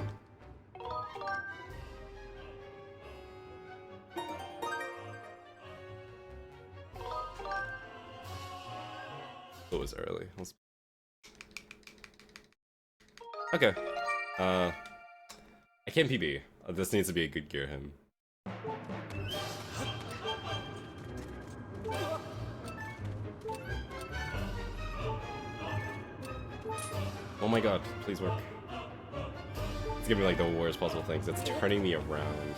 [SPEAKER 1] It was early. Okay. I can't PB. This needs to be a good gear him. Oh my god, please work. It's giving me like the worst possible things. It's turning me around.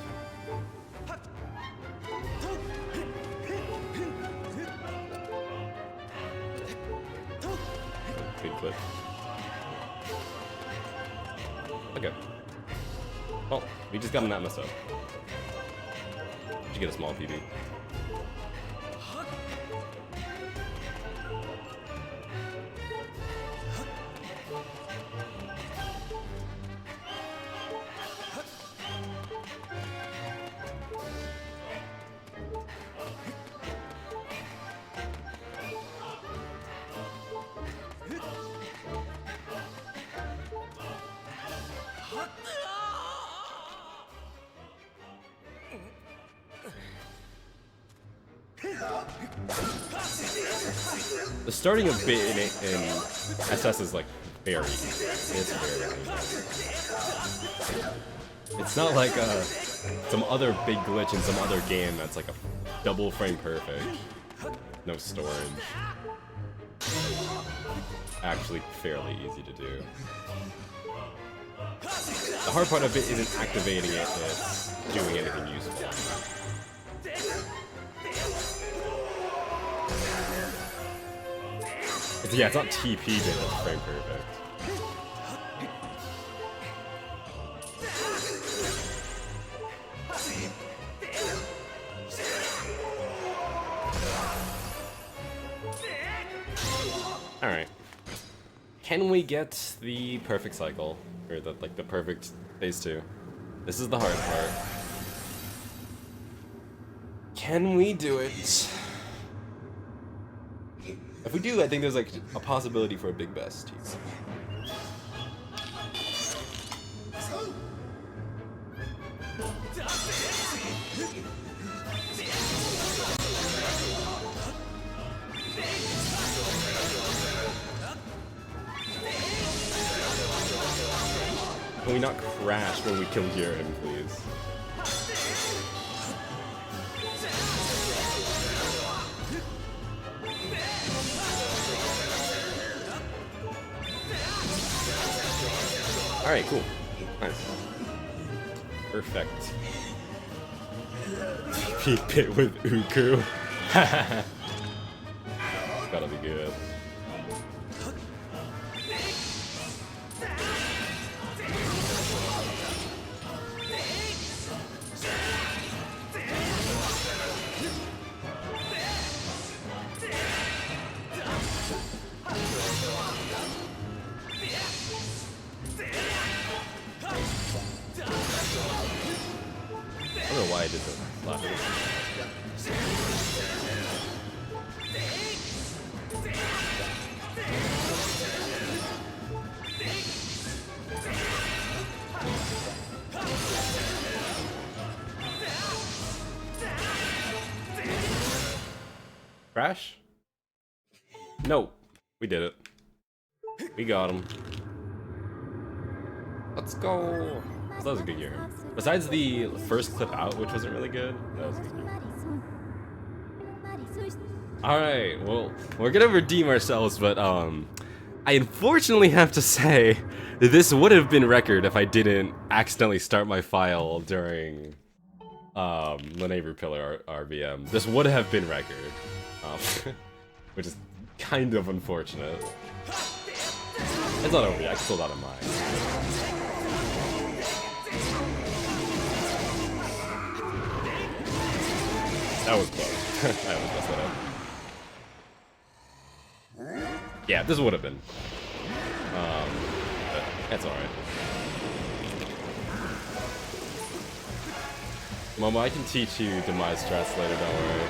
[SPEAKER 1] Big clip. Okay. Well, we just got an Atmos up. Did you get a small PB? The starting of bit in SS is like very easy. It's very easy. It's not like some other big glitch in some other game that's like a double frame perfect. No storage. Actually fairly easy to do. The hard part of it isn't activating it, it's doing anything useful. Yeah, it's not TP bit that's frame perfect. Alright. Can we get the perfect cycle? Or the perfect phase 2? This is the hard part. Can we do it? If we do, I think there's like a possibility for a big best. Can we not crash when we kill Jiren, please? Alright, cool. Nice. Perfect. Peak pit with Uku. Gotta be good. I don't know why I did that last week. Crash? No. We did it. We got him. Let's go. That was a good year. Besides the first clip out, which wasn't really good, that was a good year. Alright, well, we're gonna redeem ourselves, but I unfortunately have to say that this would have been record if I didn't accidentally start my file during Lene Pillar RBM. This would have been record, which is kind of unfortunate. It's not over yet, I can still not in mind. That was close. I almost messed that up. Yeah, this would have been. But that's alright. Momo, I can teach you demise strats later, don't worry.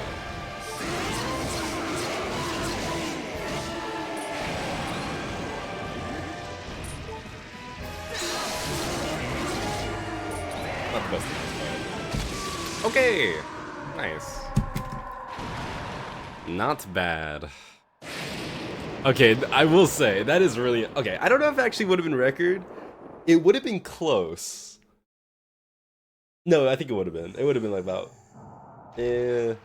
[SPEAKER 1] Not the best thing, but... Okay! Nice. Not bad. Okay, I will say, that is really... Okay, I don't know if it actually would have been record. It would have been close. No, I think it would have been. It would have been like about... it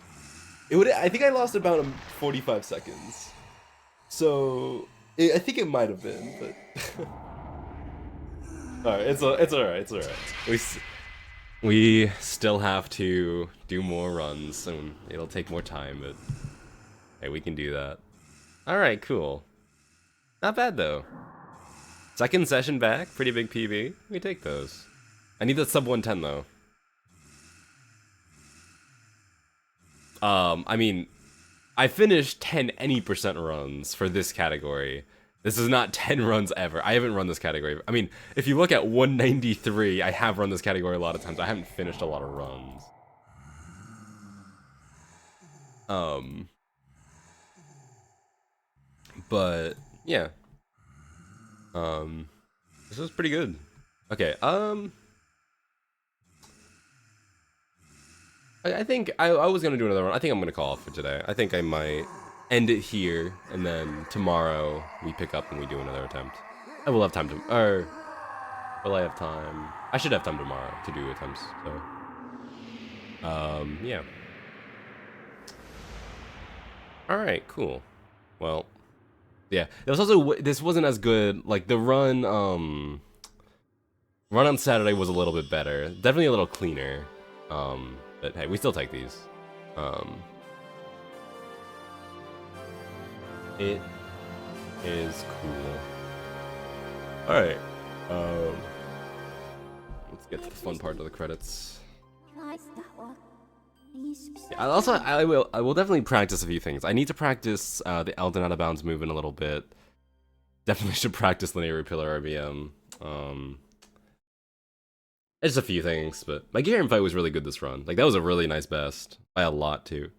[SPEAKER 1] would. I think I lost about 45 seconds. So... I think it might have been, but... Alright, it's alright, it's alright. We still have to do more runs, and it'll take more time, but... Hey, we can do that. Alright, cool. Not bad, though. Second session back, pretty big PB. We take those. I need that sub 110, though. I mean, I finished 10 any percent runs for this category. This is not 10 runs ever. I haven't run this category. I mean, if you look at 193, I have run this category a lot of times. I haven't finished a lot of runs. But yeah. This was pretty good. Okay, I think I was gonna do another one. I think I'm gonna call it for today. I think I might end it here, and then tomorrow we pick up and we do another attempt. I will have time to, or will I have time? I should have time tomorrow to do attempts. So, yeah. All right, cool. Well, yeah. There was also, this wasn't as good. Like the run on Saturday was a little bit better. Definitely a little cleaner. But hey, we still take these. It is cool. Alright. Let's get to the fun part of the credits. Yeah, also, I will definitely practice a few things. I need to practice the Elden Out of Bounds movement a little bit. Definitely should practice Linear Repealer RBM. Just a few things, but my Garen fight was really good this run. Like, that was a really nice best. By a lot, too.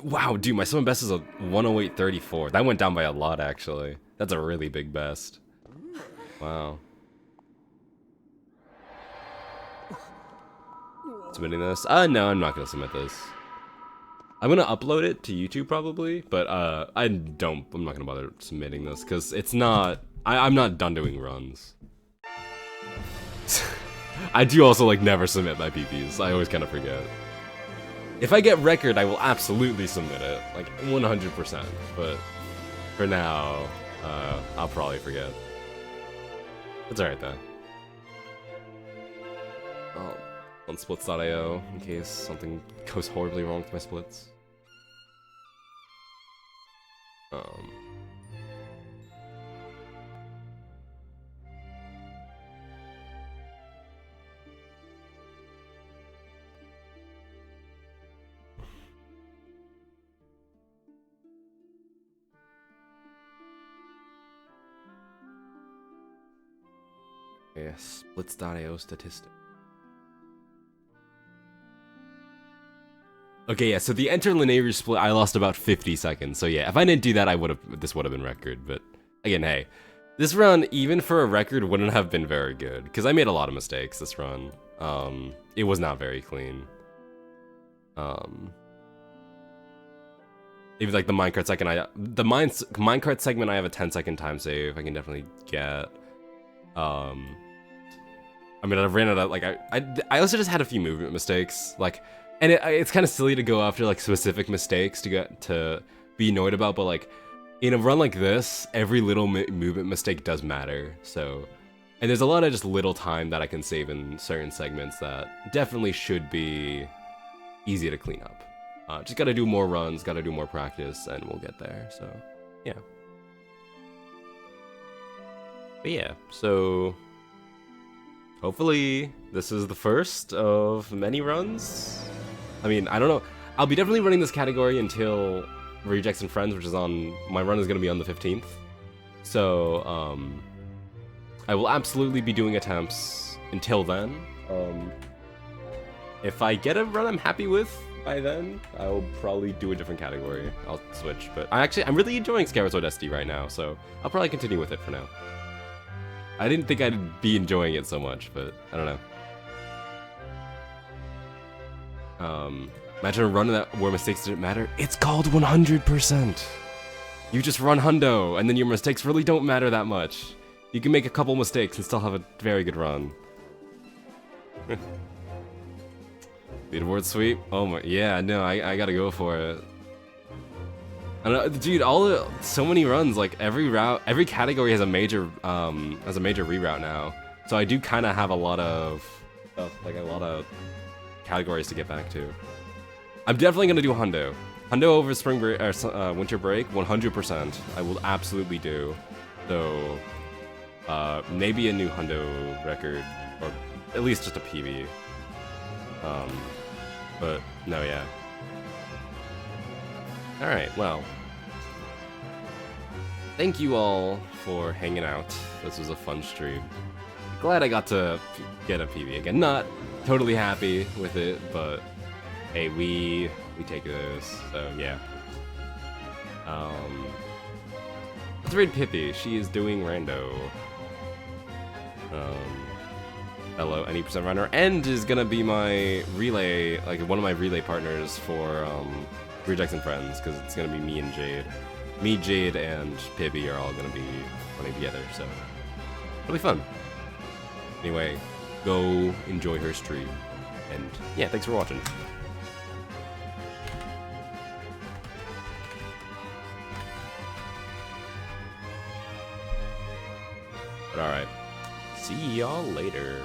[SPEAKER 1] Wow, dude, my summon best is a 108.34. That went down by a lot, actually. That's a really big best. Wow. Submitting this? No, I'm not gonna submit this. I'm gonna upload it to YouTube, probably, but, I'm not gonna bother submitting this, because it's not... I'm not done doing runs. I do also, like, never submit my PPs. I always kind of forget. If I get record, I will absolutely submit it. Like, 100%. But for now, I'll probably forget. It's alright, though. Oh, on splits.io, in case something goes horribly wrong with my splits. Yeah, splits.io statistic. Okay, yeah, so the enter linear split, I lost about 50 seconds. So yeah, if I didn't do that, this would have been record. But again, hey, this run, even for a record, wouldn't have been very good because I made a lot of mistakes this run. It was not very clean. Even like the minecart second, the minecart segment, I have a 10-second time save. I can definitely get. I mean, I've ran out of, like, I also just had a few movement mistakes, like, and it's kind of silly to go after, like, specific mistakes to be annoyed about, but, like, in a run like this, every little movement mistake does matter, so, and there's a lot of just little time that I can save in certain segments that definitely should be easy to clean up. Just gotta do more runs, gotta do more practice, and we'll get there, so, yeah. But yeah, so... hopefully, this is the first of many runs. I mean, I don't know. I'll be definitely running this category until Rejects and Friends, which is on... my run is going to be on the 15th. So, I will absolutely be doing attempts until then. If I get a run I'm happy with by then, I'll probably do a different category. I'll switch, but I'm really enjoying Skyward Sword SD right now, so I'll probably continue with it for now. I didn't think I'd be enjoying it so much, but I don't know. Imagine a run that where mistakes didn't matter. It's called 100%. You just run hundo, and then your mistakes really don't matter that much. You can make a couple mistakes and still have a very good run. Leaderboard sweep? Oh my, yeah, no, I gotta go for it. I don't know, dude, so many runs, like every category has a major reroute now. So I do kind of have a lot of stuff, like a lot of categories to get back to. I'm definitely gonna do hundo. Hundo over spring break or winter break, 100%. I will absolutely do. So, maybe a new hundo record, or at least just a PB. But no, yeah. All right, well. Thank you all for hanging out. This was a fun stream. Glad I got to get a PB again. Not totally happy with it, but hey, we take this, so yeah. Let's read Pippi. She is doing rando. Hello, any percent runner, and is gonna be my relay, like one of my relay partners for Rejects and Friends, because it's gonna be me and Jade. Me, Jade, and Pibby are all gonna be running together, so it'll be fun. Anyway, go enjoy her stream, and yeah, thanks for watching. But alright, see y'all later.